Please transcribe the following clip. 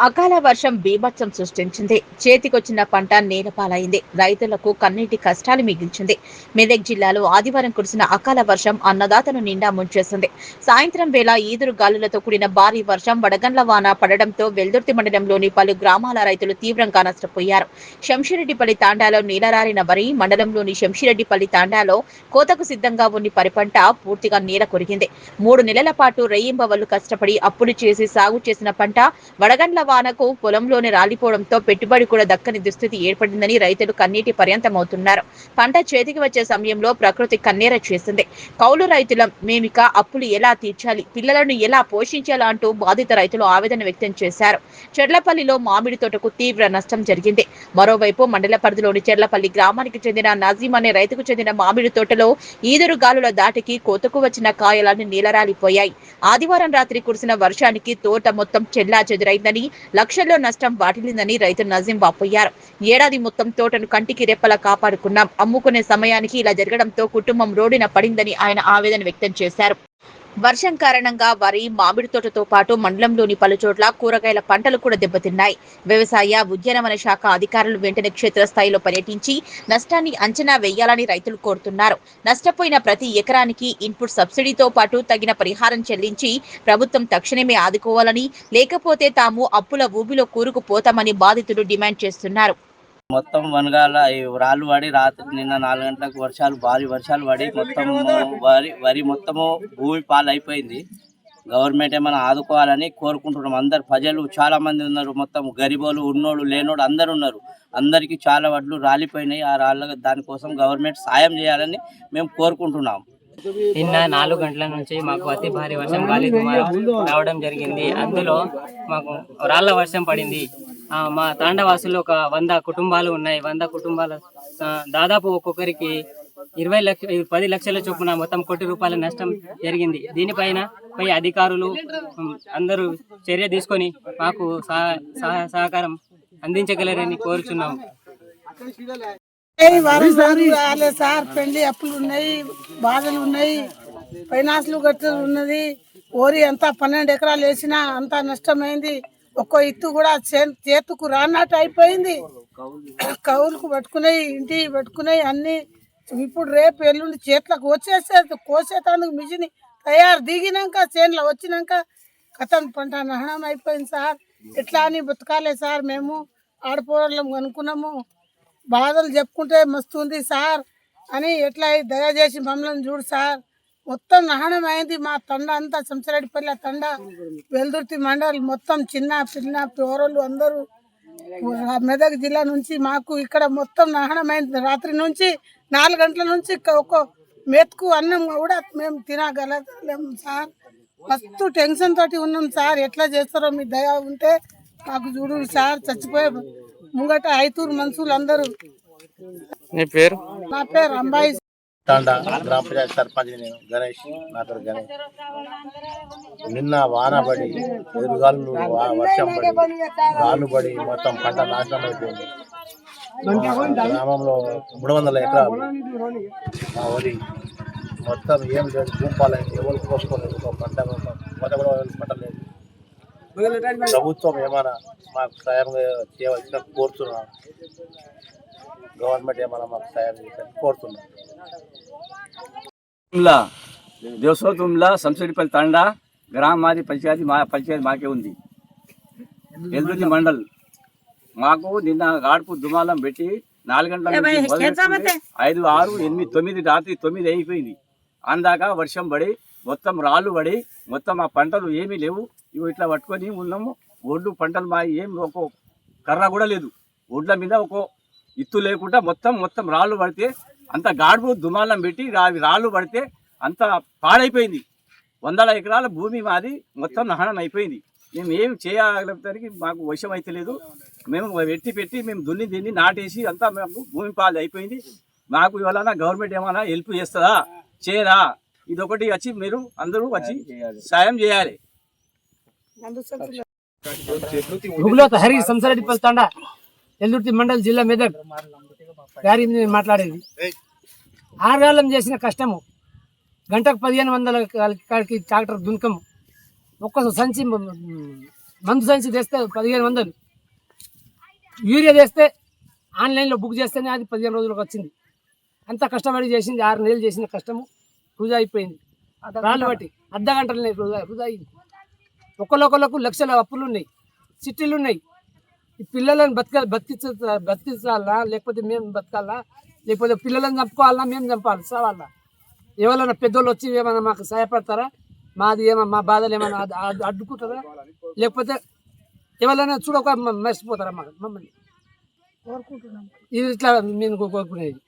అకాల వర్షం బీభత్సం సృష్టించింది. చేతికొచ్చిన పంట నేలపాలైంది. రైతులకు కన్నీటి కష్టాలు మిగిల్చింది. మెదక్ జిల్లాలో ఆదివారం కురిసిన అకాల వర్షం అన్నదాతను నిండా ముంచేసింది. సాయంత్రం వేళ ఈదురు గాలులతో కూడిన భారీ వర్షం వడగండ్ల వాన పడడంతో వెల్దుర్తి మండలంలోని పలు గ్రామాల రైతులు తీవ్రంగా నష్టపోయారు. శంషిరెడ్డిపల్లి తాండాలో నీలరారిన వరి, మండలంలోని శంషిరెడ్డిపల్లి తాండాలో కోతకు సిద్ధంగా ఉన్న వరి పంట పూర్తిగా నేల కొరిగింది. 3 నెలల పాటు రెయ్యింబవళ్లు కష్టపడి అప్పులు చేసి సాగు చేసిన పంట వడగండ్ల వానకు పొలంలోనే రాలిపోవడంతో పెట్టుబడి కూడా దక్కని దుస్థితి ఏర్పడిందని రైతులు కన్నీటి పర్యంతమవుతున్నారు. పంట చేతికి వచ్చే సమయంలో ప్రకృతి కన్నీర చేసింది. కౌలు రైతులం, మేమిక అప్పులు ఎలా తీర్చాలి, పిల్లలను ఎలా పోషించాలా అంటూ బాధిత రైతులు ఆవేదన వ్యక్తం చేశారు. చెర్లపల్లిలో మామిడి తోటకు తీవ్ర నష్టం జరిగింది. మరోవైపు మండల పరిధిలోని చెర్లపల్లి గ్రామానికి చెందిన నజీం అనే రైతుకు చెందిన మామిడి తోటలో ఈదురు గాలుల దాటికి కోతకు వచ్చిన కాయలన్నీ నీలరాలిపోయాయి. ఆదివారం రాత్రి కురిసిన వర్షానికి తోట మొత్తం చెల్లాచెదురైందని, లక్షల్లో నష్టం వాటిల్లిందని రైతు నజీం వాపోయారు. ఏడాది మొత్తం తోటను కంటికి రెప్పలా కాపాడుకున్నాం. అమ్ముకునే సమయానికి ఇలా జరగడంతో కుటుంబం రోడ్డున పడిందని ఆయన ఆవేదన వ్యక్తం చేశారు. వర్షం కారణంగా వరి, మామిడి తోటతో పాటు మండలంలోని పలుచోట్ల కూరగాయల పంటలు కూడా దెబ్బతిన్నాయి. వ్యవసాయ, ఉద్యానవన శాఖ అధికారులు వెంటనే క్షేత్రస్థాయిలో పర్యటించి నష్టాన్ని అంచనా వేయాలని రైతులు కోరుతున్నారు. నష్టపోయిన ప్రతి ఎకరానికి ఇన్పుట్ సబ్సిడీతో పాటు తగిన పరిహారం చెల్లించి ప్రభుత్వం తక్షణమే ఆదుకోవాలని, లేకపోతే తాము అప్పుల ఊబిలో కూరుకుపోతామని బాధితులు డిమాండ్ చేస్తున్నారు. మొత్తం వనగాల రాళ్ళు పడి రాత్రి నిన్న 4 గంటలకు భారీ వర్షాలు పడి మొత్తం వరి మొత్తము భూమి పాలు అయిపోయింది. గవర్నమెంట్ ఏమైనా ఆదుకోవాలని కోరుకుంటున్నాం. అందరు ప్రజలు చాలా మంది ఉన్నారు. మొత్తం గరీబోలు, ఉన్నోళ్ళు, లేనోడు అందరు ఉన్నారు. అందరికీ చాలా వడ్లు రాలిపోయినాయి. ఆ రాళ్ళ దానికోసం గవర్నమెంట్ సాయం చేయాలని మేము కోరుకుంటున్నాం. నిన్న 4 గంటల నుంచి మాకు అతి భారీ వర్షం, గాలి దుమారం రావడం జరిగింది. అందులో మాకు రాళ్ల వర్షం పడింది. మా తాండవాసులు ఒక 100 కుటుంబాలు ఉన్నాయి. 100 కుటుంబాల దాదాపు ఒక్కొక్కరికి 10 లక్షల చొప్పున మొత్తం ₹1 కోటి నష్టం జరిగింది. దీనిపైన అధికారులు అందరూ చర్య తీసుకొని మాకు సహకారం అందించగలరని కోరుచున్నాము. సార్ పెళ్లి అప్పులు ఉన్నాయి, బాధలు ఉన్నాయి, ఫైనాన్స్లు గట్టులు ఉన్నది. ఓరి అంతా 12 ఎకరాలు వేసినా అంతా నష్టమైంది. ఒక్కో ఇత్తు కూడా చేతుకు రానట్టు అయిపోయింది. కౌలుకు పట్టుకున్నాయి, ఇంటి పట్టుకున్నాయి అన్ని. ఇప్పుడు రేపు ఎల్లుండి చేతులకు కోసేటానికి మిషన్ తయారు దిగినాక చేనులో వచ్చినాక కథం పంట నహనం అయిపోయింది సార్. ఎట్లా అని బతకాలే సార్? మేము ఆడపోవడం అనుకున్నాము. బాధలు చెప్పుకుంటే మస్తు ఉంది సార్ అని ఎట్లా దయచేసి మమ్మల్ని చూడు సార్. మొత్తం నహనం అయింది. మా తండ అంతా శంషిరెడ్డిపల్లి తండ, వెల్దుర్తి మండల్ మొత్తం చిన్న పిల్ల పౌరులు అందరూ మెదక్ జిల్లా నుంచి మాకు ఇక్కడ మొత్తం నహనం అయింది. రాత్రి నుంచి 4 గంటల నుంచి ఒక మెతుకు అన్నం కూడా మేము తినగలలేము సార్. మస్తు టెన్షన్ తోటి ఉన్నాం సార్. ఎట్లా చేస్తారో మీ దయ ఉంటే మాకు చూడు సార్. చచ్చిపోయే ముంగట ఐతూరు మనుషులు అందరూ. నా పేరు అంబాయి. తాండా గ్రామ పంచాయతీ సర్పంచ్ నేను గణేష్. నా పేరు గణేష్. నిన్న వాన పడి, ఎదురుగాలు వర్షం పడి, రాళ్ళు పడి మొత్తం పంట నాశనం అయిపోయింది. గ్రామంలో 300 ఎకరాలు మా వరి మొత్తం ఏం లేదు, భూపాలైంది. ఎవరికి పోసుకోలేదు. పంట పట్టలేదు. ప్రభుత్వం ఏమైనా మాకు సాయం చేయవలసిన కోరుతున్నాం. గవర్నమెంట్ ఏమైనా మాకు సాయం చేయాలని కోరుతున్నాం. దేవసోతుమ్లా శంషిరెడ్డిపల్లి తాండా గ్రామ మాది పంచాయతీ మాకే ఉంది. వెల్దుర్తి మండల్. మాకు నిన్న గాడుపు దుమాలం పెట్టి 4 గంటల నుంచి 5, 6, 8, 9 రాత్రి 9 అయిపోయింది. అందాక వర్షం పడి మొత్తం రాళ్ళు పడి మొత్తం ఆ పంటలు ఏమీ లేవు. ఇవి ఇట్లా పట్టుకొని ఉన్నాము. ఒడ్లు పంటలు మా ఏం ఒక కర్ర కూడా లేదు. ఒడ్ల మీద ఒక ఇత్తు లేకుండా మొత్తం రాళ్ళు పడితే అంత గాడుపు దుమాలం పెట్టి రాళ్ళు పడితే అంత పాడైపోయింది. 100 ఎకరాల భూమి మాది మొత్తం నహనం అయిపోయింది. మేము ఏం చేయగలిగేసరికి మాకు వశం అయితే లేదు. మేము పెట్టి మేము దున్ని నాటేసి అంతా మాకు భూమి పాలు అయిపోయింది. మాకు ఇవాళ గవర్నమెంట్ ఏమైనా హెల్ప్ చేస్తుందా, చేయరా? ఇదొకటి వచ్చి మీరు అందరూ వచ్చి సాయం చేయాలి. హరి శంషిరెడ్డిపల్లి తాండా, వెల్దుర్తి మండల్, జిల్లా మెదక్ గారి మాట్లాడేది. ఆరుగాలం చేసిన కష్టము, గంటకు 1500 కాడికి ట్రాక్టర్ దున్కము, ఒక్క సంచి మందు సైన్స్ తెస్తే 1500, యూరియా తెస్తే ఆన్లైన్లో బుక్ చేస్తేనే అది 15 రోజులకు వచ్చింది. అంత కష్టపడి చేసింది 6 నెలలు చేసిన కష్టము వృధా అయిపోయింది. రాళ్ళు బట్టి అర్ధగంటలనే వృధా అయింది. ఒకళ్ళొకళ్ళకు లక్షల అప్పులు ఉన్నాయి, సిటీలు ఉన్నాయి. ఈ పిల్లలను బతికించాలా లేకపోతే మేము బతకాలా, లేకపోతే పిల్లలను చంపుకోవాలా మేము చంపాలి చావాలా? ఎవరైనా పెద్దోళ్ళు వచ్చి ఏమైనా మాకు సహాయపడతారా? మాది ఏమన్నా మా బాధలు ఏమైనా అడ్డుకుంటారా? లేకపోతే ఎవరైనా చూడక మర్చిపోతారా మమ్మల్ని? ఇది ఇట్లా నేను కోరుకునేది.